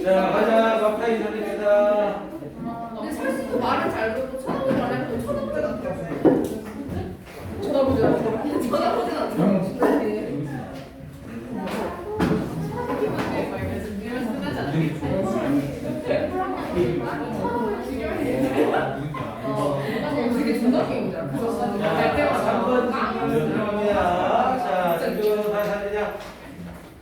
자, 가자. 막타이 소리입니다. 근데 설수도 말을 잘 듣고 쳐다보지 않아도 쳐다보지 않더라고요. 쳐다보지 않더라고요. 쳐다보지 않더라고요. 되게 중독적이잖아. 자, 3번 질문 들어갑니다. 자, 질문 다시 하느냐?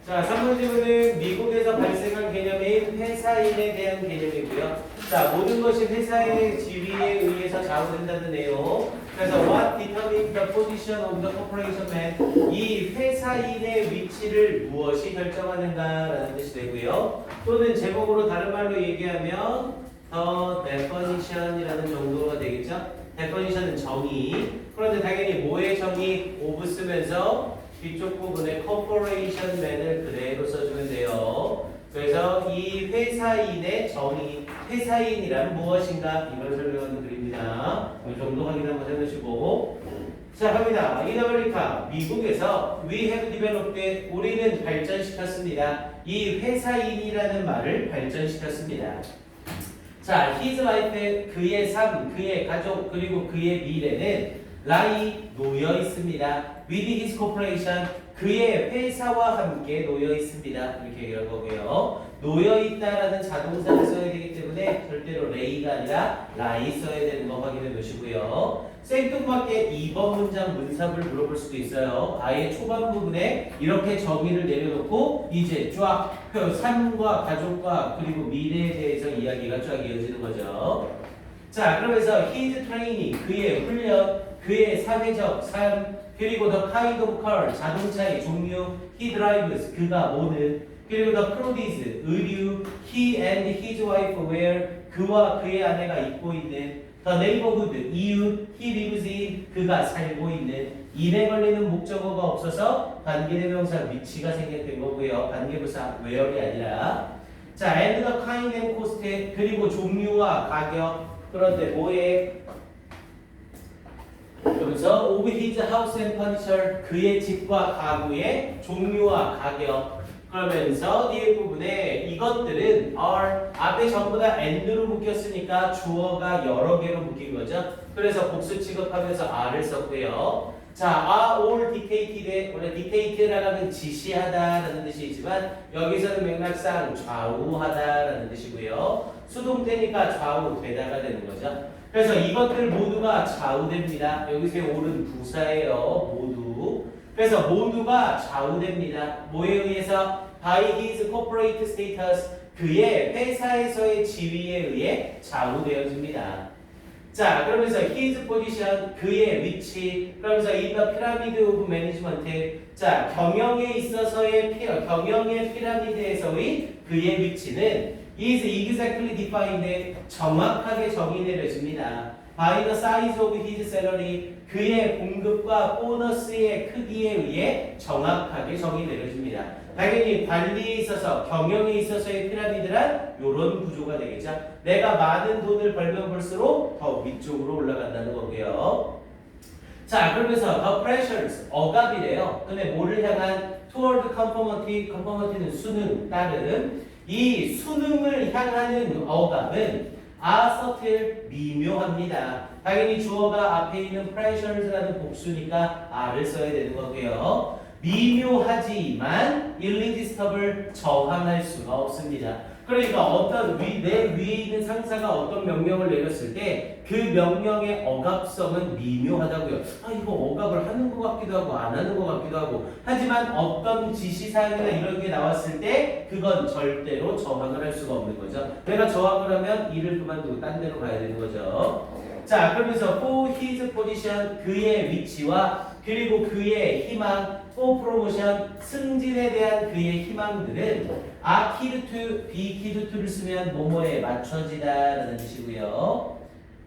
자, 3번 질문은 미국에서 발생한 개념인 회사인에 대한 개념이고요. 자, 모든 것이 회사의 지위에 의해서 좌우된다는 내용. 그래서 what determines the position of the corporation man? 이 회사인의 위치를 무엇이 결정하는가라는 뜻이 되고요. 또는 제목으로 다른 말로 얘기하면 the definition이라는 정도가 되겠죠. definition은 정의. 그런데 당연히 뭐의 정의? of 쓰면서 뒤쪽 부분에 corporation man을 그대로 써주면 돼요. 그래서 이 회사인의 정의, 회사인이란 무엇인가 이걸 설명하는 글입니다. 이 정도 확인 한번 해놓으시고 자 갑니다. In America, 미국에서 we have developed, 우리는 발전시켰습니다. 이 회사인이라는 말을 발전시켰습니다. 자, his life, 그의 삶, 그의 가족, 그리고 그의 미래는 lie, 놓여 있습니다. with his corporation, 그의 회사와 함께 놓여 있습니다. 이렇게 얘기할 거고요. 놓여 있다라는 자동사를 써야 되기 때문에 절대로 lay가 아니라 lie 써야 되는 거 확인해 놓으시고요. 생뚱맞게 2번 문장 문sab을 물어볼 수도 있어요. 아예 초반 부분에 이렇게 정의를 내려놓고 이제 쫙 삶과 가족과 그리고 미래에 대해서 이야기가 쫙 이어지는 거죠. 자, 그러면서 his training, 그의 훈련, 그의 사회적 삶, 그리고 the kind of car, 자동차의 종류, he drives, 그가 모는, 그리고 the clothes, 의류, he and his wife wear, 그와 그의 아내가 입고 있는, the neighborhood, 이웃, he lives in, 그가 살고 있는, 일에 걸리는 목적어가 없어서 관계대명사 위치가 생략된 거고요. 관계부사 where이 아니라. 자, and the kind and cost, 그리고 종류와 가격. 그런데 뭐에? 그러면서 of his house and furniture, 그의 집과 가구의 종류와 가격. 그러면서 뒤에 부분에 이것들은 are, 앞에 전부 다 and로 묶였으니까 주어가 여러 개로 묶인 거죠. 그래서 복수 취급하면서 are를 썼고요. 자, are all dictated, 원래 dictate라는 하면 지시하다라는 뜻이 있지만 여기서는 맥락상 좌우하다라는 뜻이고요. 수동태니까 좌우되다가 되는 거죠. 그래서 이것들 모두가 좌우됩니다. 여기서 all은 부사예요. 모두. 그래서 모두가 좌우됩니다. 뭐에 의해서? by his corporate status, 그의 회사에서의 지위에 의해 좌우되어집니다. 자, 그러면서 his position, 그의 위치. 그러면서 in the pyramid of management, 자, 경영에 있어서의 경영의 피라미드에서의 그의 위치는 is exactly defined, 정확하게 정의 내려집니다. by the size of his salary, 그의 봉급과 보너스의 크기에 의해 정확하게 정의 내려집니다. 당연히 관리에 있어서, 경영에 있어서의 피라미드란 이런 구조가 되겠죠. 내가 많은 돈을 벌면 벌수록 더 위쪽으로 올라간다는 거고요. 자, 그러면서 the pressures, 억압이래요. 근데 뭐를 향한? toward conformity, conformity는 수능, 따름. 이 수능을 향하는 억압은 subtle, 미묘합니다. 당연히 주어가 앞에 있는 pressures라는 복수니까 R을 써야 되는 거고요. 미묘하지만 irresistible, 저항할 수가 없습니다. 그러니까 어떤 내 위에 있는 상사가 어떤 명령을 내렸을 때 그 명령의 억압성은 미묘하다고요. 아, 이거 억압을 하는 것 같기도 하고 안 하는 것 같기도 하고. 하지만 어떤 지시사항이나 이런 게 나왔을 때 그건 절대로 저항을 할 수가 없는 거죠. 내가 저항을 하면 일을 그만두고 딴 데로 가야 되는 거죠. 자, 그러면서 for his position, 그의 위치와 그리고 그의 희망, for promotion, 승진에 대한 그의 희망들은 are keyed to, be keyed to를 쓰면 뭐뭐에 맞춰지다라는 뜻이고요.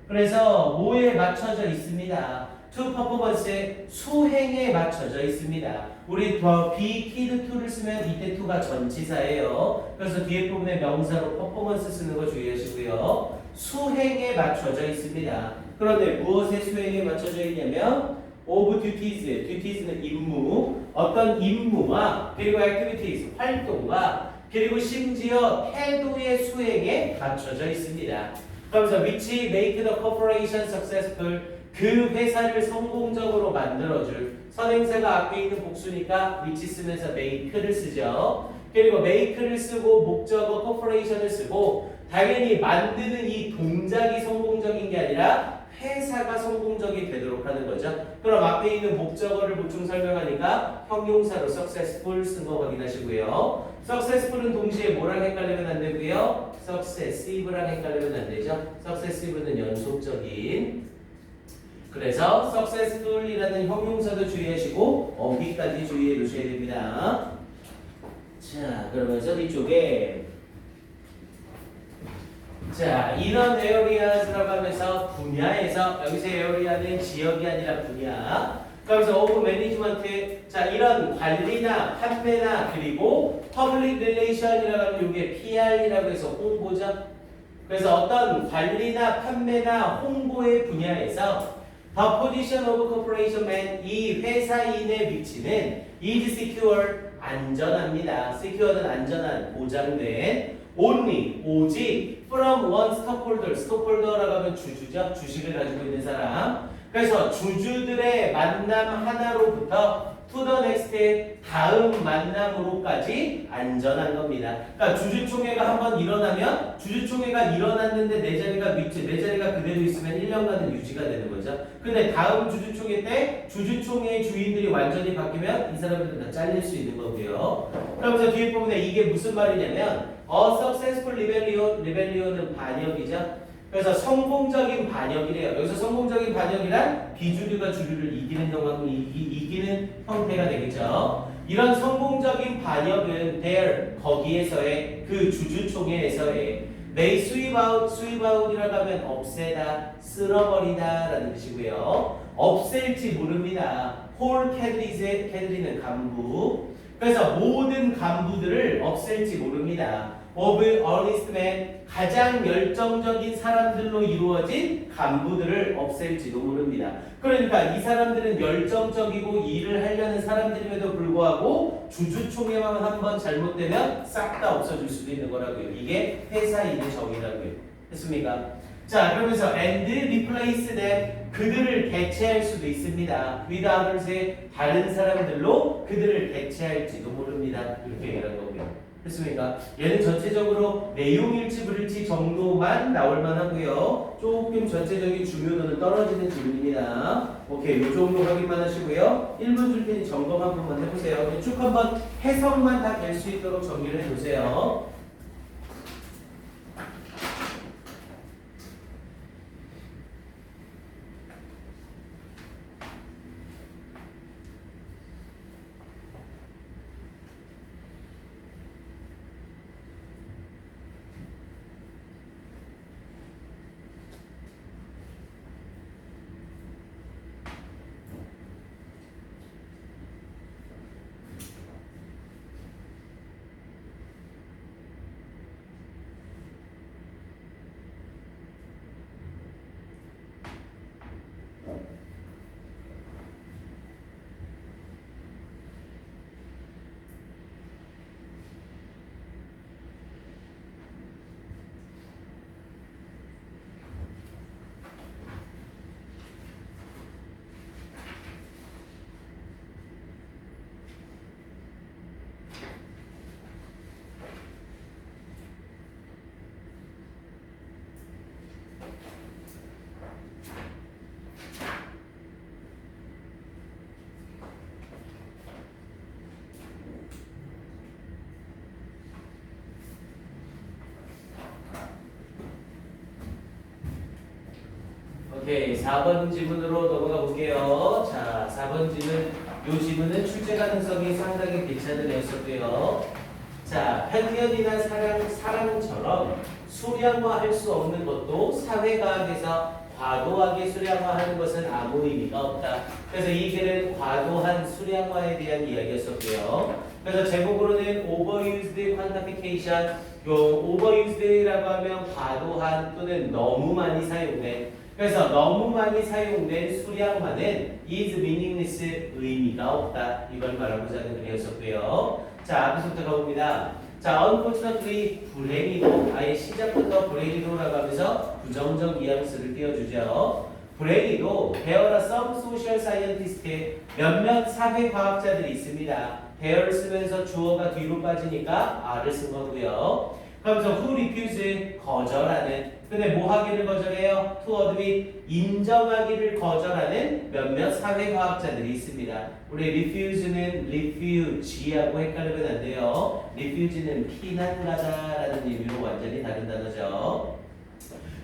그래서 뭐에 맞춰져 있습니다. to performance의 수행에 맞춰져 있습니다. 우리 be keyed to를 쓰면 이때 to가 전치사예요. 그래서 뒤에 부분에 명사로 performance 쓰는 거 주의하시고요. 수행에 맞춰져 있습니다. 그런데 무엇의 수행에 맞춰져 있냐면 of duties, duties는 임무, 어떤 임무와 그리고 activities, 활동과 그리고 심지어 태도의 수행에 갖춰져 있습니다. 그러면서 which make the corporation successful, 그 회사를 성공적으로 만들어줄, 선행사가 앞에 있는 복수니까 which 쓰면서 make를 쓰죠. 그리고 make를 쓰고 목적어 corporation을 쓰고, 당연히 만드는 이 동작이 성공적인 게 아니라 회사가 성공적이 되도록 하는 거죠. 그럼 앞에 있는 목적어를 보충 설명하니까 형용사로 successful 쓴 거 확인하시고요. successful은 동시에 뭐랑 헷갈리면 안 되고요. successive랑 헷갈리면 안 되죠. successive는 연속적인. 그래서 successful이라는 형용사도 주의하시고 어휘까지 주의해 주셔야 됩니다. 자, 그러면서 뒤쪽에 자, 이런 areas라고 하면서 분야에서, 여기서 area는 지역이 아니라 분야. 그러면서 of management, 자, 이런 관리나 판매나 그리고 public relation이라고 하면 이게 PR이라고 해서 홍보죠. 그래서 어떤 관리나 판매나 홍보의 분야에서 the position of corporation man, 이 회사인의 위치는 is secure, 안전합니다. secure는 안전한, 보장된. only, 오직 from one stockholder, stockholder라고 하면 주주죠. 주식을 가지고 있는 사람. 그래서 주주들의 만남 하나로부터 to the next, 다음 만남으로까지 안전한 겁니다. 그러니까 주주총회가 한번 일어나면, 주주총회가 일어났는데 내 자리가 그대로 있으면 1년간은 유지가 되는 거죠. 근데 다음 주주총회 때 주주총회의 주인들이 완전히 바뀌면 이 사람들은 다 잘릴 수 있는 거고요. 그러면서 뒤에 부분에 이게 무슨 말이냐면 a successful rebellion은 반역이죠. 그래서 성공적인 반역이래요. 여기서 성공적인 반역이란 비주류가 주류를 이기는 이기는 형태가 되겠죠. 이런 성공적인 반역은 there, 거기에서의, 그 주주총회에서의 they sweep out이라고 하면 없애다, 쓸어버리다 라는 뜻이고요. 없앨지 모릅니다. whole cadre는 간부. 그래서 모든 간부들을 없앨지 모릅니다. of earnest men, 가장 열정적인 사람들로 이루어진 간부들을 없앨지도 모릅니다. 그러니까 이 사람들은 열정적이고 일을 하려는 사람들임에도 불구하고 주주총회만 한번 잘못되면 싹 다 없어질 수도 있는 거라고요. 이게 회사인의 정의라고요. 됐습니까? 자, 그러면서 and replace them, 그들을 대체할 수도 있습니다. with others의 다른 사람들로 그들을 대체할지도 모릅니다. 이렇게 얘기한 거고요. 됐습니까? 얘는 전체적으로 내용일치 불일치 정도만 나올 만하고요. 조금 전체적인 중요도는 떨어지는 질문입니다. 오케이, 이 정도 확인만 하시고요. 1분 줄 테니 점검 한 번만 해보세요. 쭉 한번 해석만 다 될 수 있도록 정리를 해보세요. 오케이, 4번 지문으로 넘어가 볼게요. 자, 4번 지문, 이 지문은 출제 가능성이 상당히 괜찮은 애였었고요. 자, 편견이나 사랑처럼 수량화할 수 없는 것도 사회과학에서 과도하게 수량화하는 것은 아무 의미가 없다. 그래서 이 글은 과도한 수량화에 대한 이야기였었고요. 그래서 제목으로는 overused quantification, 요 overused라고 하면 과도한 또는 너무 많이 사용된, 그래서 너무 많이 사용된 수량화는 is meaningless, 의미가 없다. 이걸 말하고자 하는 글이었었고요. 자, 앞에서부터 가봅니다. 자, unfortunately 불행히도 아예 시작부터 불행히도라고 하면서 부정적 뉘앙스를 띄워주죠. 불행히도 there are some social scientists 몇몇 사회과학자들이 있습니다. there를 쓰면서 주어가 뒤로 빠지니까 are를 쓴 거고요. 그러면서 who refuse 거절하는 근데 뭐 하기를 거절해요? to admit 인정하기를 거절하는 몇몇 사회과학자들이 있습니다. 우리 refuse는 refuge하고 헷갈리면 안 돼요. refuge는 피난가다라는 의미로 완전히 다른 단어죠.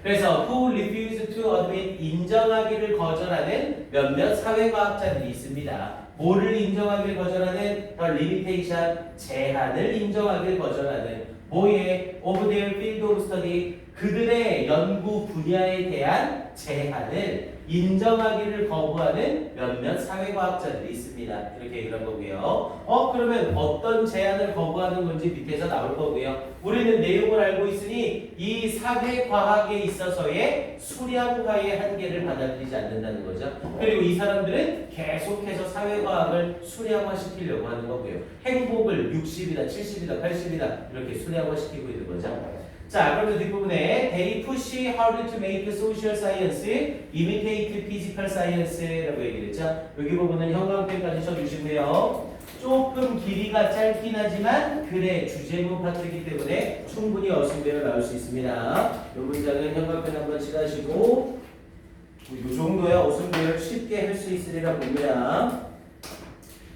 그래서 who refuse to admit 인정하기를 거절하는 몇몇 사회과학자들이 있습니다. 뭐를 인정하기를 거절하는 the limitation 제한을 인정하기를 거절하는 뭐에 of their field of study 그들의 연구 분야에 대한 제한을 인정하기를 거부하는 몇몇 사회과학자들이 있습니다. 이렇게 얘기한 거고요. 그러면 어떤 제한을 거부하는 건지 밑에서 나올 거고요. 우리는 내용을 알고 있으니 이 사회과학에 있어서의 수량화의 한계를 받아들이지 않는다는 거죠. 그리고 이 사람들은 계속해서 사회과학을 수량화시키려고 하는 거고요. 행복을 60이다, 70이다, 80이다 이렇게 수량화시키고 있는 거죠. 자, 그러면 뒷부분에 they push hard to make social science imitate physical science라고 얘기했죠. 여기 부분은 형광펜까지 쳐주시고요. 조금 길이가 짧긴 하지만 글의 주제문 파트이기 때문에 충분히 어순대로 나올 수 있습니다. 이 문장은 형광펜 한번 칠하시고 이 정도야 어순대를 쉽게 할 수 있으리라 봅니다.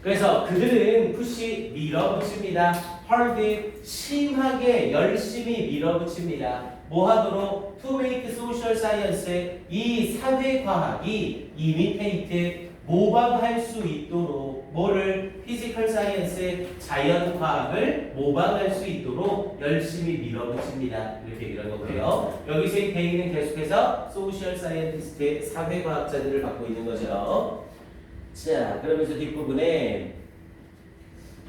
그래서 그들은 푸시 밀어붙입니다. hard 심하게 열심히 밀어붙입니다. 뭐 하도록? to make social science 이 사회과학이 imitate 모방할 수 있도록 뭐를? physical science 자연과학을 모방할 수 있도록 열심히 밀어붙입니다. 이렇게 얘기를 한 거고요. 여기서 이 대의는 계속해서 social scientist의 사회과학자들을 갖고 있는 거죠. 자, 그러면서 뒷부분에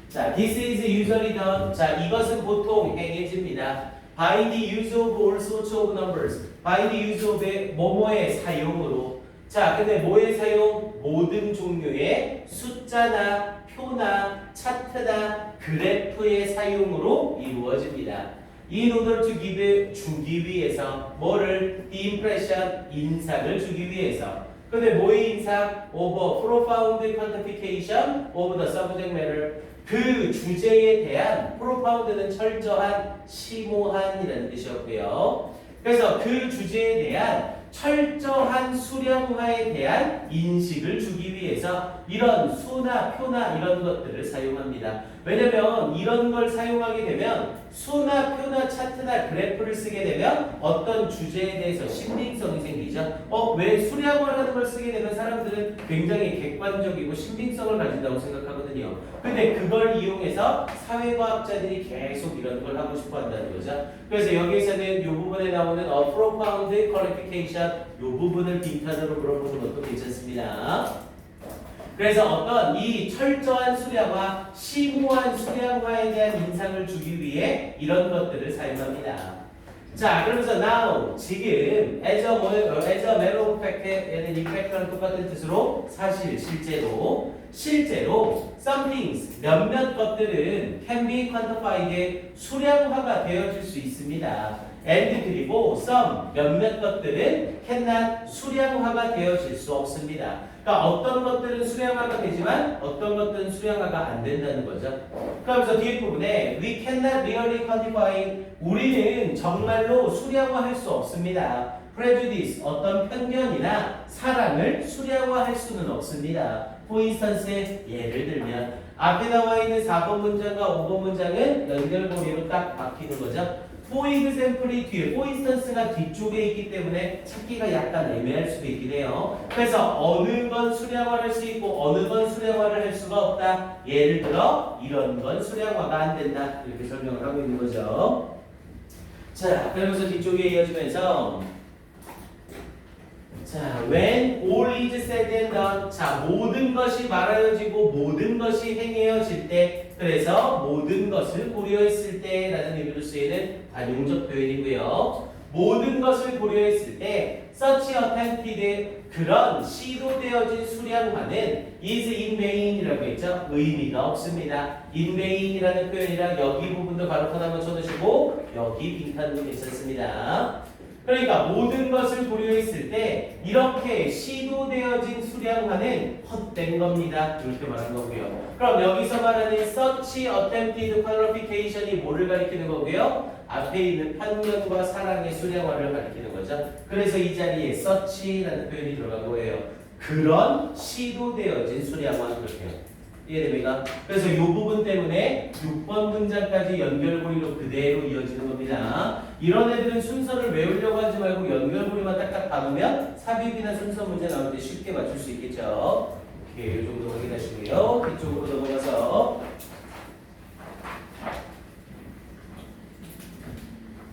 자, this is usually done. 자, 이것은 보통 행해집니다. by the use of all sorts of numbers. by the use of 뭐뭐의 사용으로. 자, 근데 뭐의 사용? 모든 종류의 숫자나 표나 차트나 그래프의 사용으로 이루어집니다. In order to give 주기 위해서 뭐를? the impression 인상을 주기 위해서. 근데 뭐의 인상? over profound quantification of the subject matter. 그 주제에 대한 profound는 철저한, 심오한이라는 뜻이었고요. 그래서 그 주제에 대한 철저한 수량화에 대한 인식을 주기 위해서 이런 수나 표나 이런 것들을 사용합니다. 왜냐면 이런 걸 사용하게 되면 수나 표나 차트나 그래프를 쓰게 되면 어떤 주제에 대해서 신빙성이 생기죠. 왜 수량화를 하는 걸 쓰게 되면 사람들은 굉장히 객관적이고 신빙성을 가진다고 생각하거든요. 근데 그걸 이용해서 사회과학자들이 계속 이런 걸 하고 싶어 한다는 거죠. 그래서 여기에서는 이 부분에 나오는 profound qualification 이 부분을 빈칸으로 물어보는 것도 괜찮습니다. 그래서 어떤 이 철저한 수량화, 심오한 수량화에 대한 인상을 주기 위해 이런 것들을 사용합니다. 자, 그러면서 now 지금 as a matter of fact에는 effect랑 똑같은 뜻으로 사실, 실제로 some things 몇몇 것들은 can be quantified 수량화가 되어질 수 있습니다. and 그리고 some 몇몇 것들은 cannot 수량화가 되어질 수 없습니다. 그러니까 어떤 것들은 수량화가 되지만 어떤 것들은 수량화가 안 된다는 거죠. 그러면서 뒤에 부분에 we cannot really quantify 우리는 정말로 수량화할 수 없습니다. prejudice 어떤 편견이나 사랑을 수량화할 수는 없습니다. for instance 예를 들면 앞에 나와 있는 4번 문장과 5번 문장은 연결고리로 딱 박히는 거죠. for example이 뒤에 for instance가 뒤쪽에 있기 때문에 찾기가 약간 애매할 수도 있긴 해요. 그래서 어느 건 수량화를 할 수 있고 어느 건 수량화를 할 수가 없다. 예를 들어 이런 건 수량화가 안 된다. 이렇게 설명을 하고 있는 거죠. 자, 그러면서 뒤쪽에 이어지면서 자, when all is said and done 자, 모든 것이 말하여지고 모든 것이 행해여질 때 그래서 모든 것을 고려했을 때 라는 의미로 쓰이는 관용적 표현이고요. 모든 것을 고려했을 때 such attempted 그런 시도되어진 수량화는 is in vain이라고 했죠. 의미가 없습니다. in vain이라는 표현이랑 여기 부분도 바로 하나만 쳐두시고 여기 빈칸도 괜찮습니다. 그러니까 모든 것을 고려했을 때 이렇게 시도되어진 수량화는 헛된 겁니다. 이렇게 말하는 거고요. 그럼 여기서 말하는 such attempted qualification이 뭐를 가리키는 거고요? 앞에 있는 판결과 사랑의 수량화를 가리키는 거죠. 그래서 이 자리에 such라는 표현이 들어간 거예요. 그런 시도되어진 수량화 그렇게요. 이해됩니까? 그래서 이 부분 때문에 6번 문장까지 연결고리로 그대로 이어지는 겁니다. 이런 애들은 순서를 외우려고 하지 말고 연결고리만 딱딱 박으면 삽입이나 순서 문제 나올 때 쉽게 맞출 수 있겠죠. 오케이, 이 정도 확인하시고요. 뒤쪽으로 넘어가서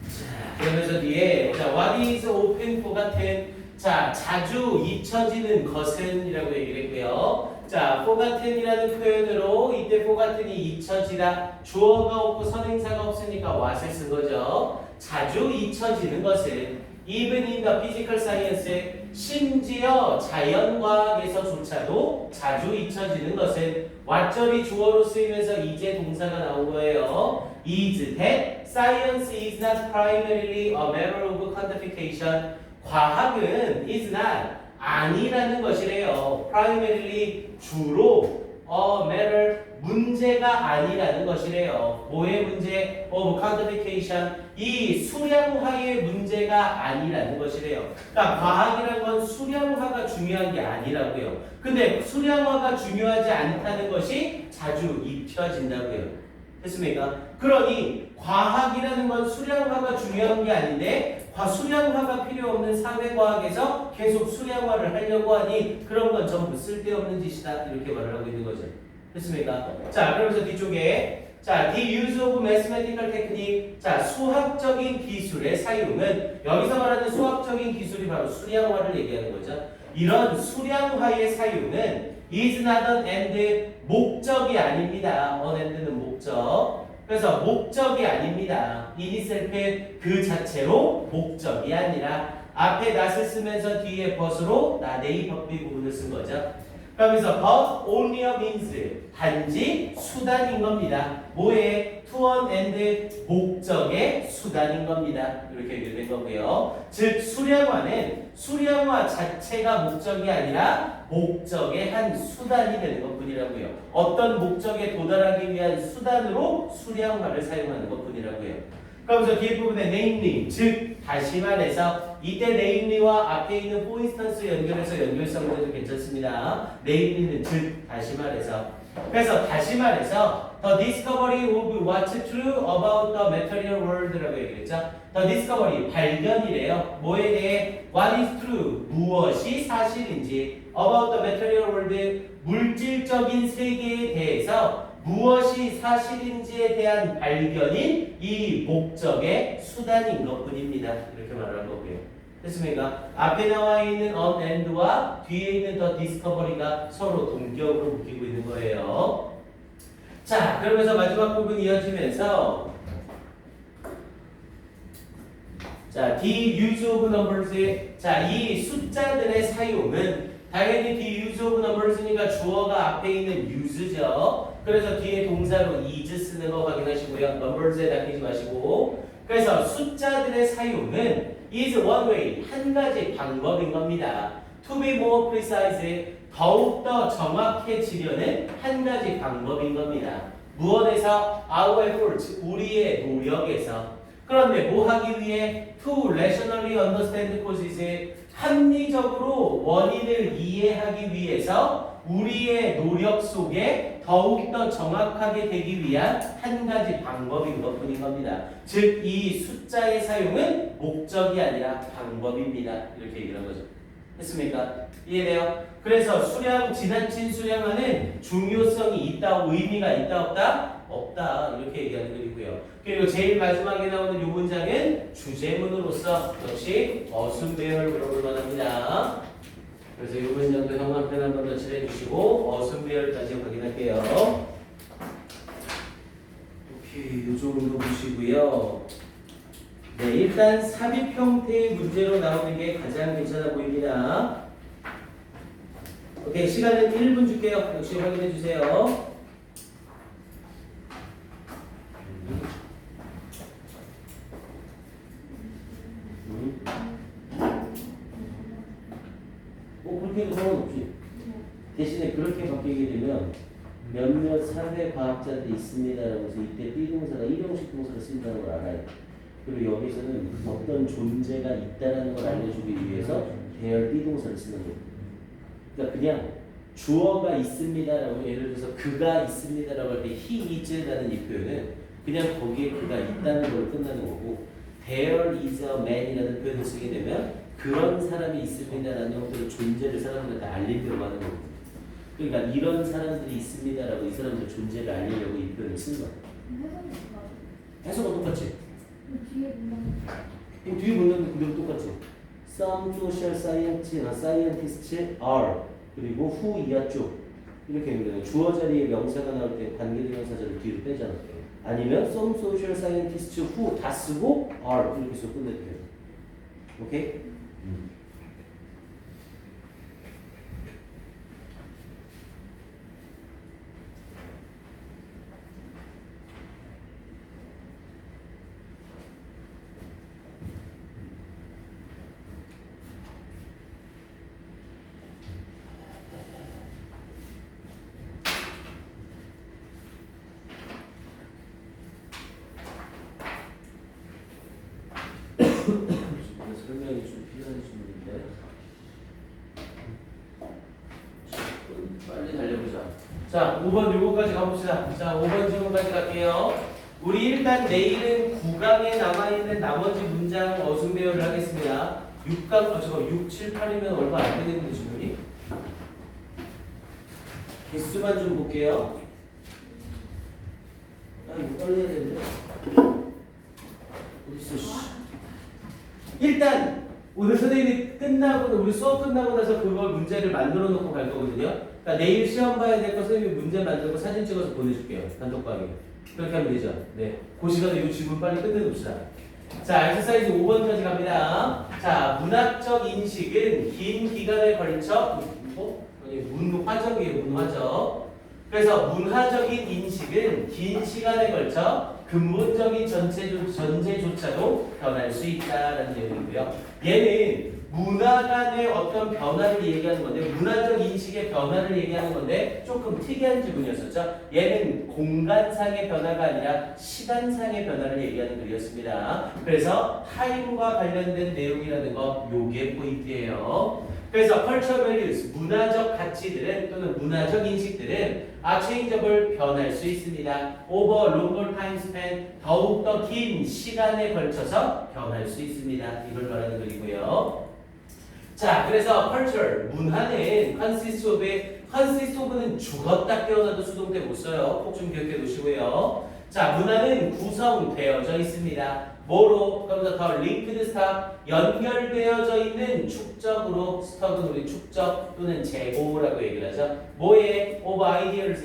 자, 그러면서 뒤에 자, what is often forgotten? 자, 자주 잊혀지는 것은 이라고 얘기를 했고요. 자, forgotten이라는 표현으로 이때 forgotten이 잊혀지다. 주어가 없고 선행사가 없으니까 what을 쓴 거죠. 자주 잊혀지는 것은 even in the physical science 심지어 자연과학에서조차도 자주 잊혀지는 것은 what절이 주어로 쓰이면서 이제 동사가 나온 거예요. is that science is not primarily a matter of quantification. 과학은 is not 아니라는 것이래요. primarily 주로 matter 문제가 아니라는 것이래요. 뭐의 문제? of quantification 이 수량화의 문제가 아니라는 것이래요. 그러니까 과학이란 건 수량화가 중요한 게 아니라고요. 근데 수량화가 중요하지 않다는 것이 자주 입혀진다고요. 됐습니까? 그러니 과학이라는 건 수량화가 중요한 게 아닌데 수량화가 필요 없는 사회과학에서 계속 수량화를 하려고 하니 그런 건 전부 쓸데없는 짓이다 이렇게 말을 하고 있는 거죠. 됐습니까? 자, 그러면서 뒤쪽에 자, the use of mathematical technique 자, 수학적인 기술의 사용은 여기서 말하는 수학적인 기술이 바로 수량화를 얘기하는 거죠. 이런 수량화의 사용은 is not an end 목적이 아닙니다. an end는 목적. 그래서 목적이 아닙니다. in itself 그 자체로 목적이 아니라 앞에 not을 쓰면서 뒤에 but으로 not의 법비 부분을 쓴 거죠. 그러면서 but only a means 단지 수단인 겁니다. 뭐에? to an end 목적의 수단인 겁니다. 이렇게 얘기된 거고요. 즉 수량화는 수량화 자체가 목적이 아니라 목적의 한 수단이 되는 것뿐이라고요. 어떤 목적에 도달하기 위한 수단으로 수량화를 사용하는 것뿐이라고요. 그러면서 뒤에 부분에 namely 즉 다시 말해서 이때 namely와 앞에 있는 for instance 연결해서 연결성도 괜찮습니다. namely는 즉 다시 말해서 그래서 다시 말해서 the discovery of what's true about the material world라고 얘기했죠. the discovery 발견이래요. 뭐에 대해 what is true 무엇이 사실인지 about the material world 물질적인 세계에 대해서 무엇이 사실인지에 대한 발견인 이 목적의 수단인 것뿐입니다. 이렇게 말하는 거고요. 됐습니까? 앞에 나와 있는 on and와 뒤에 있는 the discovery가 서로 동격으로 묶이고 있는 거예요. 자, 그러면서 마지막 부분 이어지면서 자, the use of numbers의 자, 이 숫자들의 사용은 당연히 the use of numbers니까 주어가 앞에 있는 use죠. 그래서 뒤에 동사로 is 쓰는 거 확인하시고요. numbers에 낚이지 마시고. 그래서 숫자들의 사용은 is one way, 한 가지 방법인 겁니다. To be more precise, 더욱더 정확해지려는 한 가지 방법인 겁니다. 무엇에서? Our efforts, 우리의 노력에서. 그런데 뭐 하기 위해? To rationally understand causes, 합리적으로 원인을 이해하기 위해서 우리의 노력 속에 더욱더 정확하게 되기 위한 한 가지 방법인 것뿐인 겁니다. 즉, 이 숫자의 사용은 목적이 아니라 방법입니다. 이렇게 얘기한 거죠. 됐습니까? 이해돼요? 그래서 지나친 수량화는 중요성이 있다, 의미가 있다, 없다? 없다. 이렇게 얘기하는 거이고요. 그리고 제일 마지막에 나오는 이 문장은 주제문으로서 역시 어순배열 물어볼 만합니다. 그래서 이 문장도 형광펜 한 번 더 칠해주시고 어순배열까지 확인할게요. 오케이, 이 정도 보시고요. 네, 일단 삽입 형태의 문제로 나오는 게 가장 괜찮아 보입니다. 오케이, 시간은 1분 줄게요. 역시 확인해 주세요. 그렇게 해도 상관없지. 대신에 그렇게 바뀌게 되면 몇몇 사회 과학자들이 있습니다라고 해서 이때 비동사가 일형식 동사를 쓴다는 걸 알아야 돼. 그리고 여기서는 어떤 존재가 있다는 걸 알려주기 위해서 대열 비동사를 쓰는 거예요. 그러니까 그냥 주어가 있습니다라고 예를 들어서 그가 있습니다라고 할 때 he is라는 이 표현은 그냥 거기에 그가 있다는 걸로 끝나는 거고 there is a man이라는 표현을 쓰게 되면 그런 사람이 있습니다라는 형태로 존재를 사람들한테 알리려고 하는 거거든요. 그러니까 이런 사람들이 있습니다라고 이 사람들 존재를 알리려고 이 표현을 쓴 거야. 해석은 똑같지? 뒤에 보면 그대로 똑같지? Some social scientists are 그리고 who 이하 쪽 이렇게 되면 주어 자리에 명사가 나올 때 관계대명사절을 뒤로 빼잖아. 아니면 some social scientists who 다 쓰고 are 이렇게 해서 끝내도 돼요. 오케이? 설명이 좀 필요한 질문인데 빨리 달려보자. 자, 5번 요거까지 가봅시다. 자, 5번 질문까지 갈게요. 우리 일단 내일은 9강에 남아있는 나머지 문장 어순배열을 하겠습니다. 6강, 잠깐 6, 7, 8이면 얼마 안 되겠는데 질문이? 개수만 좀 볼게요. 이거 빨리 해야 되는데. 어딨어, 씨. 일단 오늘 선생님이 끝나고 우리 수업 끝나고 나서 그걸 문제를 만들어 놓고 갈 거거든요. 그러니까 내일 시험 봐야 될 거 선생님이 문제 만들고 사진 찍어서 보내줄게요. 단톡방에. 그렇게 하면 되죠. 네. 그 시간에 이 질문 빨리 끝내놓읍시다. 자, 엑서사이즈 5번까지 갑니다. 자, 문학적 인식은 긴 기간에 걸쳐 문화적이에요. 문화적. 그래서 문화적인 인식은 긴 시간에 걸쳐 근본적인 전제조차도 변할 수 있다라는 내용이고요. 얘는 문화 간의 어떤 변화를 얘기하는 건데 문화적 인식의 변화를 얘기하는 건데 조금 특이한 질문이었었죠. 얘는 공간상의 변화가 아니라 시간상의 변화를 얘기하는 글이었습니다. 그래서 타임과 관련된 내용이라는 거 요게 포인트예요. 그래서 cultural values, 문화적 가치들은 또는 문화적 인식들은 changeable, 변할 수 있습니다. over longer time span, 더욱더 긴 시간에 걸쳐서 변할 수 있습니다. 이걸 말하는 글이고요. 자, 그래서 culture, 문화는 consist of는 죽었다 깨어나도 수동태 못 써요. 꼭 좀 기억해 두시고요. 자, 문화는 구성되어져 있습니다. 뭐로? 그러면서 더 linked stock, 연결되어져 있는 축적으로, 스톡은 우리 축적 또는 재고라고 얘기를 하죠. 뭐에? of ideas,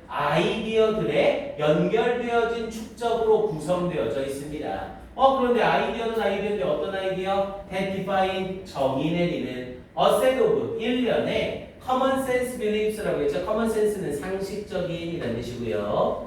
아이디어들의 연결되어진 축적으로 구성되어져 있습니다. 그런데 아이디어는 아이디어인데 어떤 아이디어? that define, 정의 내리는 a set of, 일련의 common sense beliefs라고 했죠. common sense는 상식적인이라는 뜻이고요.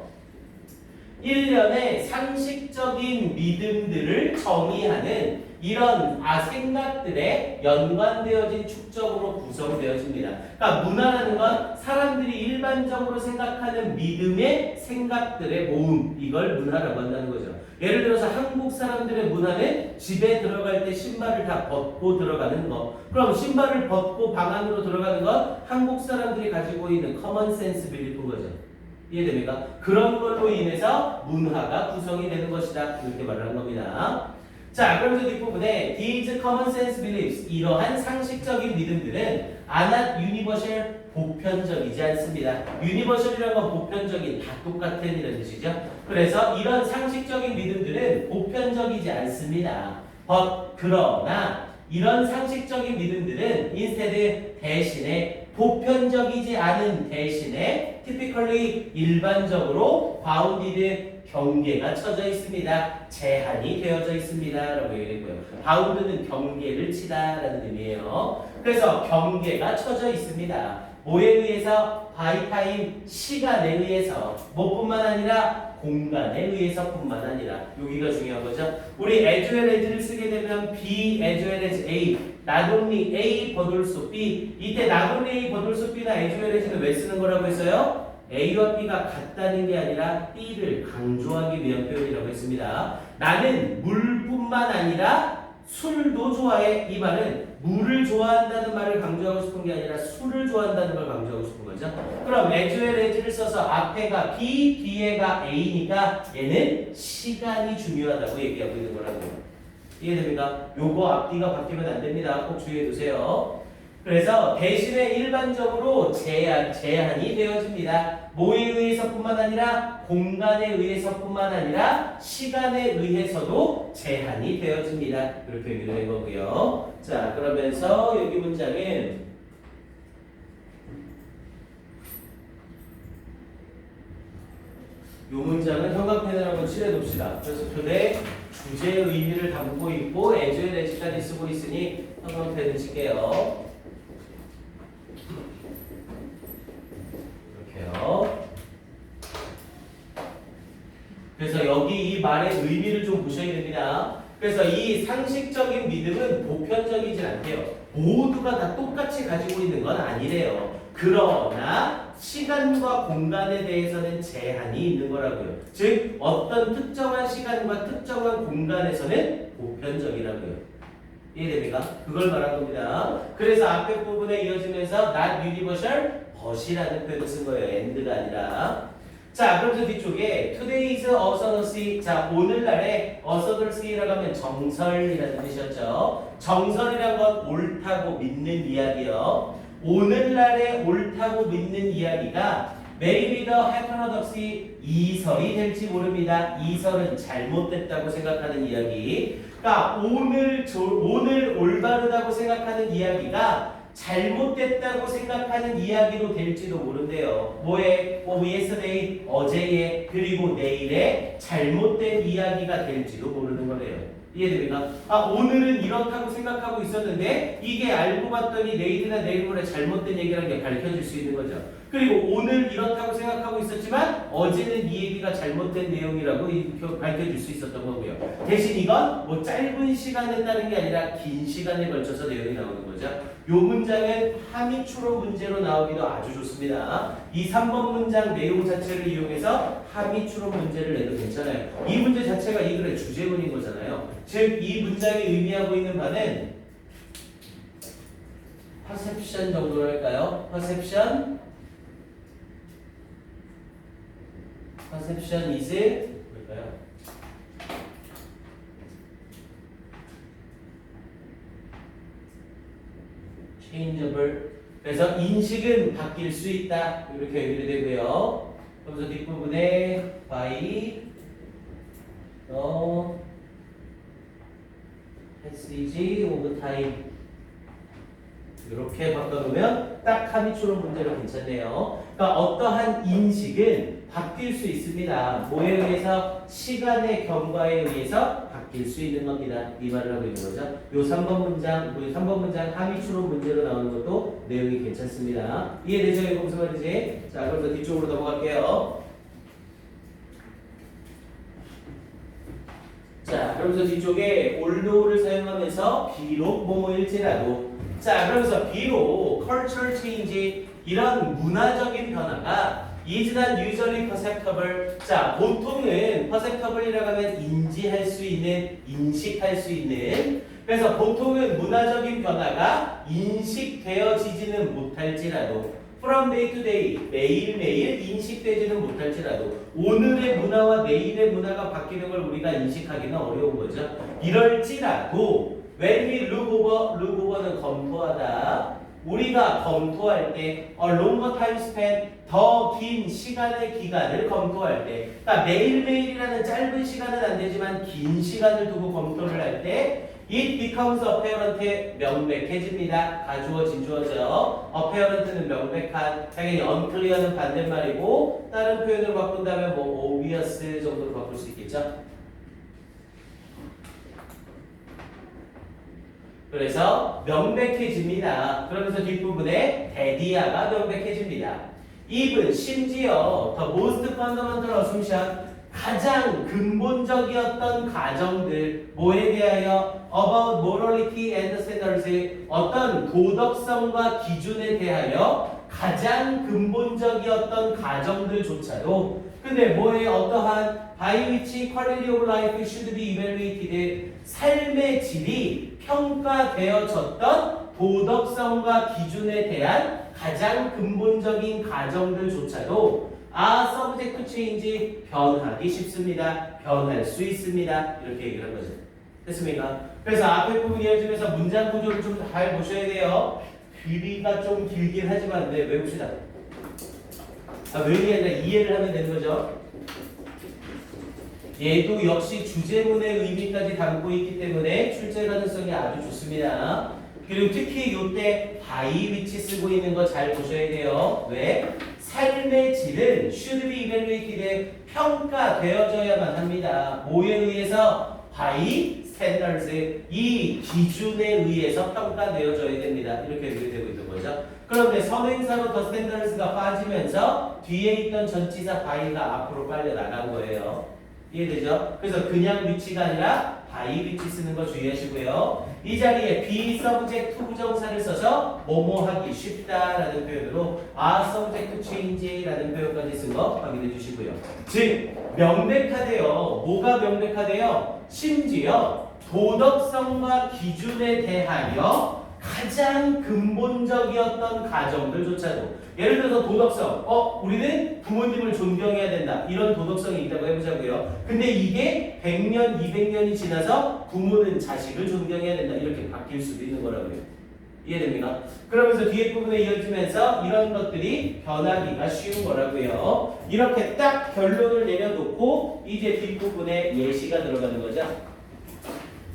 일련의 상식적인 믿음들을 정의하는 이런 생각들에 연관되어진 축적으로 구성되어집니다. 그러니까 문화라는 건 사람들이 일반적으로 생각하는 믿음의 생각들의 모음, 이걸 문화라고 한다는 거죠. 예를 들어서 한국 사람들의 문화는 집에 들어갈 때 신발을 다 벗고 들어가는 거. 그럼 신발을 벗고 방 안으로 들어가는 건 한국 사람들이 가지고 있는 커먼 센스 빌리프인 거죠. 이해됩니까? 그런 걸로 인해서 문화가 구성이 되는 것이다. 이렇게 말을 한 겁니다. 자, 그러면서 뒷부분에 these common sense beliefs, 이러한 상식적인 믿음들은 are not universal, 보편적이지 않습니다. universal이라는 건 보편적인, 다 똑같은 이런 뜻이죠. 그래서 이런 상식적인 믿음들은 보편적이지 않습니다. 그러나 이런 상식적인 믿음들은 instead, 대신에 보편적이지 않은 대신에 typically, 일반적으로 bounded, 경계가 쳐져 있습니다. 제한이 되어져 있습니다. 라고 얘기했고요. bound는 경계를 치다라는 의미예요. 그래서 경계가 쳐져 있습니다. 뭐에 의해서? by time, 시간에 의해서. 뭐뿐만 아니라 공간에 의해서뿐만 아니라 여기가 중요한 거죠. 우리 as well as를 쓰게 되면 be as well as A not only A but also B 이때 not only A but also B나 as well as는 왜 쓰는 거라고 했어요? A와 B가 같다는 게 아니라 B를 강조하기 위한 표현이라고 했습니다. 나는 물뿐만 아니라 술도 좋아해. 이 말은 물을 좋아한다는 말을 강조하고 싶은 게 아니라 술을 좋아한다는 걸 강조하고 싶은 거죠. 그럼 as well as를 써서 앞에가 B, 뒤에가 A니까 얘는 시간이 중요하다고 얘기하고 있는 거라고요. 이해됩니까? 요거 앞뒤가 바뀌면 안 됩니다. 꼭 주의해 두세요. 그래서 대신에 일반적으로 제한이 되어집니다. 뭐에 의해서뿐만 아니라 공간에 의해서뿐만 아니라 시간에 의해서도 제한이 되어집니다. 이렇게 얘기를 한 거고요. 자, 그러면서 여기 문장은 이 문장은 형광펜을 한번 칠해둡시다. 그래서 표대 주제의 의미를 담고 있고 as well as까지 쓰고 있으니 형광펜을 칠게요. 그래서 여기 이 말의 의미를 좀 보셔야 됩니다. 그래서 이 상식적인 믿음은 보편적이진 않대요. 모두가 다 똑같이 가지고 있는 건 아니래요. 그러나 시간과 공간에 대해서는 제한이 있는 거라고요. 즉 어떤 특정한 시간과 특정한 공간에서는 보편적이라고요. 이해됩니까? 그걸 말한 겁니다. 그래서 앞에 부분에 이어지면서 not universal but이라는 표현을 쓴 거예요. and가 아니라. 자, 그럼 저 뒤쪽에 today's orthodoxy. 자, 오늘날의 orthodoxy라고 하면 정설이라는 뜻이었죠. 정설이란 건 옳다고 믿는 이야기요. 오늘날의 옳다고 믿는 이야기가 maybe the heterodoxy 이설이 될지 모릅니다. 이설은 잘못됐다고 생각하는 이야기. 그러니까 오늘 올바르다고 생각하는 이야기가 잘못됐다고 생각하는 이야기로 될지도 모른대요. 뭐에? yesterday, 어제의, 그리고 내일의 잘못된 이야기가 될지도 모르는 거래요. 이해됩니까? 오늘은 이렇다고 생각하고 있었는데 이게 알고 봤더니 내일이나 내일 모레 잘못된 얘기라는 게 밝혀질 수 있는 거죠. 그리고 오늘 이렇다고 생각하고 있었지만 어제는 이 얘기가 잘못된 내용이라고 밝혀질 수 있었던 거고요. 대신 이건 뭐 짧은 시간에 따른 게 아니라 긴 시간에 걸쳐서 내용이 나오는 거죠. 요 문장은 함의 추론 문제로 나오기도 아주 좋습니다. 이 3번 문장 내용 자체를 이용해서 함의 추론 문제를 내도 괜찮아요. 이 문제 자체가 이 글의 주제문인 거잖아요. 즉 이 문장이 의미하고 있는 바는 퍼셉션 정도로 할까요? 퍼셉션 is 뭘까요? changeable. 그래서 인식은 바뀔 수 있다. 이렇게 연결되고요. 그래서 뒷부분에 by the passage of time 이렇게 바꿔놓으면 딱 함의 추론 문제로 괜찮네요. 그러니까 어떠한 인식은 바뀔 수 있습니다. 뭐에 의해서? 시간의 경과에 의해서 바뀔 수 있는 겁니다. 이 말을 하고 있는 거죠. 요 3번 문장, 우리 3번 문장 함의 추론 문제로 나오는 것도 내용이 괜찮습니다. 이해되죠? 이거 무슨 말이지? 자, 그럼 뒤쪽으로 넘어갈게요. 자, 그러면서 뒤쪽에 although를 사용하면서 비록 뭐뭐일지라도. 자, 그러면서 비록 cultural change 이런 문화적인 변화가 is not usually perceptible. 자, 보통은 perceptible이라고 하면 인지할 수 있는, 인식할 수 있는. 그래서 보통은 문화적인 변화가 인식되어지지는 못할지라도 from day to day, 매일매일 인식되지는 못할지라도 오늘의 문화와 내일의 문화가 바뀌는 걸 우리가 인식하기는 어려운 거죠. 이럴지라도 when we look over는 검토하다. 우리가 검토할 때 longer time span, 더 긴 시간의 기간을 검토할 때, 그러니까 매일매일이라는 짧은 시간은 안 되지만 긴 시간을 두고 검토를 할 때 it becomes apparent, 명백해집니다. 가주어 진주어죠. apparent는 명백한, 당연히 unclear는 반대말이고 다른 표현으로 바꾼다면 뭐 obvious 정도로 바꿀 수 있겠죠. 그래서 명백해집니다. 그러면서 뒷부분에 대디아가 명백해집니다. even 심지어 the most fundamental assumption, 가장 근본적이었던 가정들 뭐에 대하여 about morality and standards 어떤 도덕성과 기준에 대하여 가장 근본적이었던 가정들조차도 근데 뭐에 어떠한 by which quality of life should be evaluated 삶의 질이 평가되어졌던 도덕성과 기준에 대한 가장 근본적인 가정들조차도 subject to change 변하기 쉽습니다. 변할 수 있습니다. 이렇게 얘기를 한 거죠. 됐습니까? 그래서 앞에 부분 이어지면서 문장 구조를 좀 잘 보셔야 돼요. 길이가 좀 길긴 하지만 네, 외웁시다. 외우는 게 아니라 이해를 하면 되는 거죠. 얘도 역시 주제문의 의미까지 담고 있기 때문에 출제 가능성이 아주 좋습니다. 그리고 특히 이때 by which 쓰고 있는 거 잘 보셔야 돼요. 왜? 삶의 질은 should be evaluated 평가되어져야만 합니다. 뭐에 의해서? by standards 이 기준에 의해서 평가되어져야 됩니다. 이렇게 되고 있는 거죠. 그런데 선행사로 더 standards가 빠지면서 뒤에 있던 전치사 by가 앞으로 빨려 나간 거예요. 이해되죠? 그래서 그냥 위치가 아니라 by 위치 쓰는 거 주의하시고요. 이 자리에 be subject to 부정사를 써서 뭐뭐 하기 쉽다라는 표현으로 subject to change라는 표현까지 쓴 거 확인해 주시고요. 즉 명백하대요. 뭐가 명백하대요? 심지어 도덕성과 기준에 대하여 가장 근본적이었던 가정들조차도 예를 들어서 도덕성 우리는 부모님을 존경해야 된다 이런 도덕성이 있다고 해보자고요. 근데 이게 100년 200년이 지나서 부모는 자식을 존경해야 된다 이렇게 바뀔 수도 있는 거라고요. 이해됩니까? 그러면서 뒤에 부분에 이어지면서 이런 것들이 변하기가 쉬운 거라고요. 이렇게 딱 결론을 내려놓고 이제 뒷부분에 예시가 들어가는 거죠.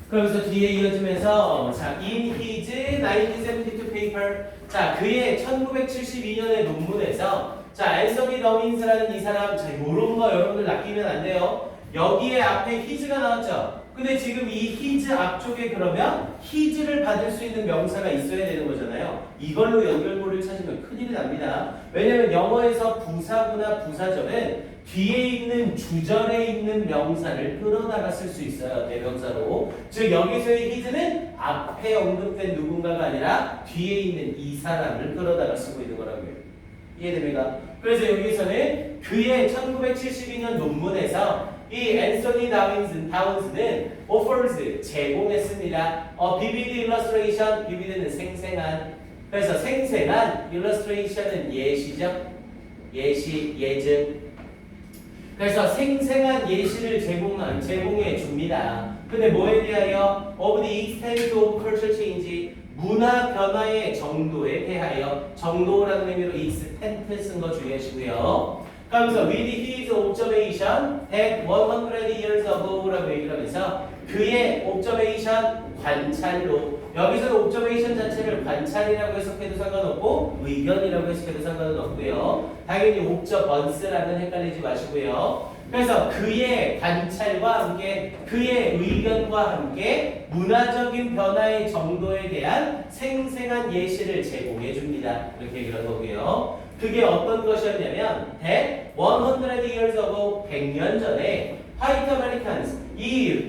그러면서 뒤에 이어지면서 자, in his 1972 paper 자, 그의 1972년의 논문에서 자, 앤서니 더윈스라는 이 사람 자, 요런 거 여러분들 낚이면 안 돼요. 여기에 앞에 his가 나왔죠. 근데 지금 이 his 앞쪽에 그러면 his를 받을 수 있는 명사가 있어야 되는 거잖아요. 이걸로 연결고리를 찾으면 큰일이 납니다. 왜냐면 영어에서 부사구나 부사절은 뒤에 있는 주절에 있는 명사를 끌어다가 쓸 수 있어요. 대명사로. 즉 여기서의 his는 앞에 언급된 누군가가 아니라 뒤에 있는 이 사람을 끌어다가 쓰고 있는 거라고요. 이해됩니까? 그래서 여기서는 그의 1972년 논문에서 이 앤서니 다운스는 offers 제공했습니다. vivid illustration, vivid는 생생한. 그래서 생생한 illustration은 예시죠. 예시, 예증. 그래서 생생한 예시를 제공해 줍니다. 근데 뭐에 대하여? of the extent of cultural change 문화 변화의 정도에 대하여 정도라는 의미로 extent 쓴 거 주의하시고요. 그러면서 with his observation that 100 years ago라고 얘기를 하면서 그의 observation 관찰로 여기서는 observation 자체를 관찰이라고 해석해도 상관없고 의견이라고 해석해도 상관은 없고요. 당연히 observance라는 헷갈리지 마시고요. 그래서 그의 관찰과 함께 그의 의견과 함께 문화적인 변화의 정도에 대한 생생한 예시를 제공해 줍니다. 이렇게 얘기를 한 거고요. 그게 어떤 것이었냐면 that 100 years ago 100년 전에 white Americans 이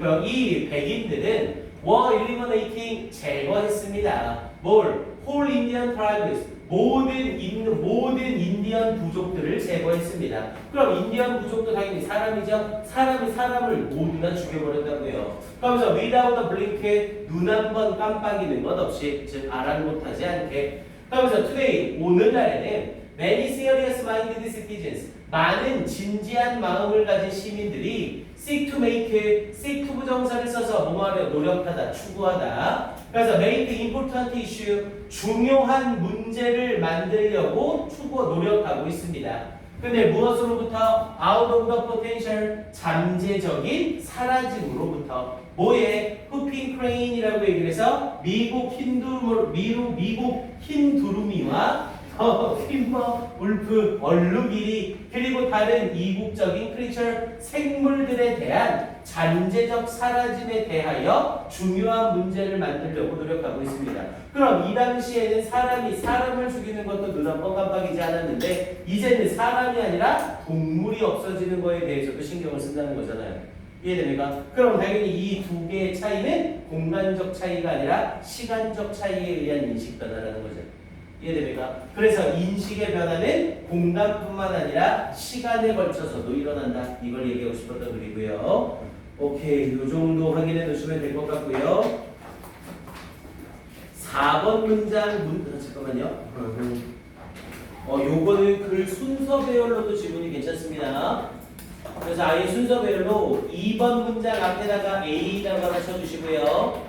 백인들은 were eliminating 제거했습니다. 뭘? whole Indian tribes 모든 인디언 부족들을 제거했습니다. 그럼 인디언 부족도 당연히 사람이죠. 사람이 사람을 모두 다 죽여버렸다고요. 그러면서 without a blink 눈 한 번 깜빡이는 것 없이 즉 아랑곳하지 않게. 그러면서 today 오늘날에는 many serious minded citizens 많은 진지한 마음을 가진 시민들이 seek to 부정사를 써서 뭐하려 노력하다 추구하다. 그래서 make important issue 중요한 문제를 만들려고 노력하고 있습니다. 근데 무엇으로부터? out of the potential 잠재적인 사라짐으로부터 뭐에? 후핑 크레인이라고 얘기를 해서 미국 흰두루미와 팀버, 울프, 얼룩이리 그리고 다른 이국적인 크리처 생물들에 대한 잔재적 사라짐에 대하여 중요한 문제를 만들려고 노력하고 있습니다. 그럼 이 당시에는 사람이 사람을 죽이는 것도 눈 한 번 깜빡이지 않았는데 이제는 사람이 아니라 동물이 없어지는 거에 대해서도 신경을 쓴다는 거잖아요. 이해됩니까? 그럼 당연히 이 두 개의 차이는 공간적 차이가 아니라 시간적 차이에 의한 인식 변화라는 거죠. 이해됩니까? 그래서 인식의 변화는 공간뿐만 아니라 시간에 걸쳐서도 일어난다. 이걸 얘기하고 싶었던 글이고요. 오케이, 이 정도 확인해 놓으시면 될 것 같고요. 4번 문장 잠깐만요. 요거는 글 순서 배열로도 지문이 괜찮습니다. 그래서 아예 순서 배열로 2번 문장 앞에다가 A라고 하나 쳐주시고요.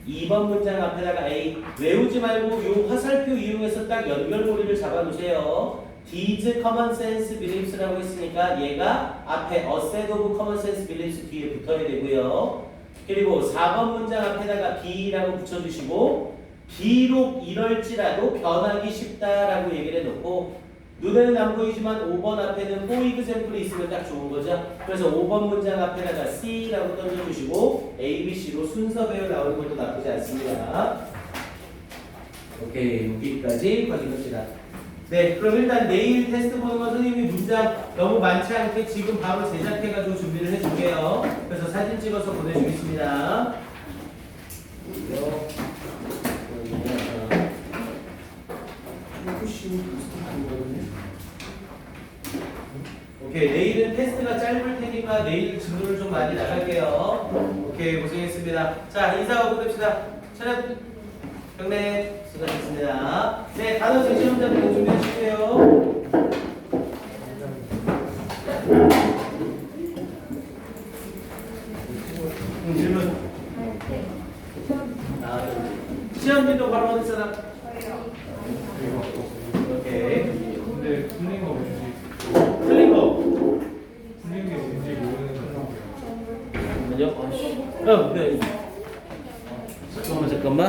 2번 문장 앞에다가 A 외우지 말고 요 화살표 이용해서 딱 연결고리를 잡아 놓으세요. These common sense beliefs라고 했으니까 얘가 앞에 a set of common sense beliefs 뒤에 붙어야 되고요. 그리고 4번 문장 앞에다가 B라고 붙여주시고 비록 이럴지라도 변하기 쉽다라고 얘기를 해놓고 눈에는 안 보이지만 5번 앞에는 for example이 있으면 딱 좋은 거죠. 그래서 5번 문장 앞에다가 C라고 던져주시고 A, B, C로 순서 배열 나오는 것도 나쁘지 않습니다. 오케이, 여기까지 확인합시다. 네, 그럼 일단 내일 테스트 보는 건 선생님이 문장 너무 많지 않게 지금 바로 제작해가지고 준비를 해줄게요. 그래서 사진 찍어서 보내주겠습니다. 오케이, 내일은 테스트가 짧을 테니까 내일 진도를 좀 많이 나갈게요. 오케이, 고생했습니다. 자, 인사하고 끝냅시다. 차렷, 경례, 수고하셨습니다. 네, 단어 제시 문장 준비하실게요. 질문. 시험지도 바로 어디 사람? 오케이. 근데 틀린 거 뭔지 틀린 거. 틀린 게 뭔지 모르는 사람. 잠깐만요. 네. 잠깐만.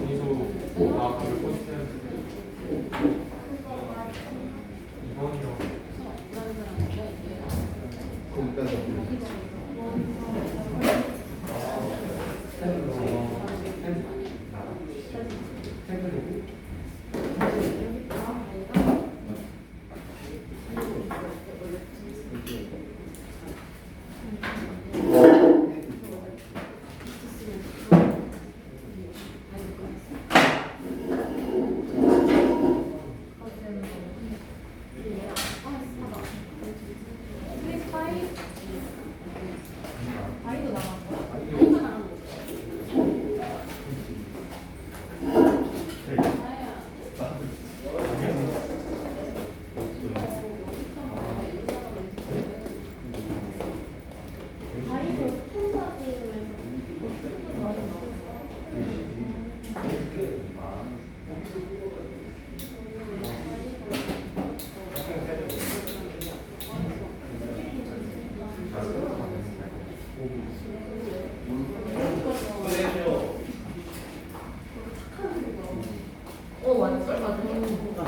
어디서 그걸 포스트해야 돼? 2번이요.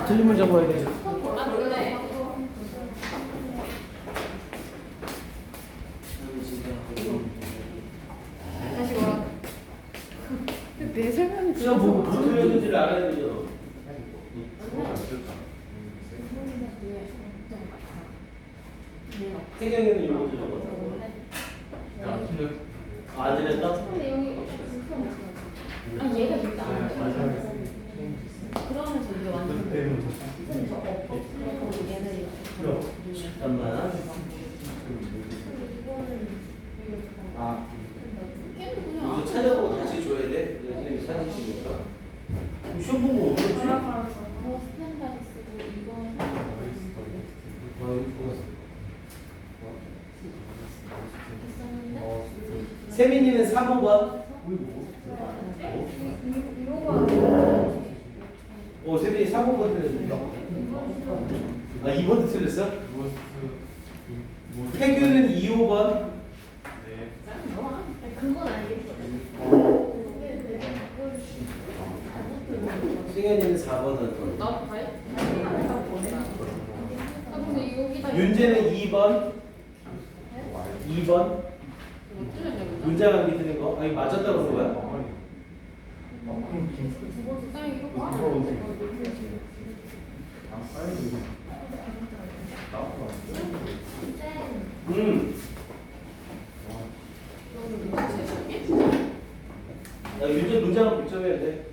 틀린 문제 보야 되죠. 다시 뭐라? 내 설명이 시험 보고 뭐 틀렸는지를 알아야 되죠. 태경이는 이런 거 들어봤어. 안 틀렸어. 안 들렸다? 아 얘가 진짜 안 네, 맞아요. 그러면서 이게 완전 저 없고 얘는 잠깐만. 이거 찾아보고 다시 줘야 돼? 선생님이 사진 찍으니까. 시험 보고 어떻게 지 뭐 스탠다드 쓰고 이거 했었는데 세민이는 3호번. 세민이 3호번 틀렸는데. 아, 2번도 틀렸어? 태규는 2호번. 네. 그건 알겠어. 승현이는 4번 할 거예요. 나도 가요? 아 근데 여기다 윤재는 2번. 2번. 뭐 틀렸냐고. 문제 감기 드는 거. 아니 맞았다고 그런 거야? 나 이거 봐. 야, 윤재 문제 한번 붙여야 돼.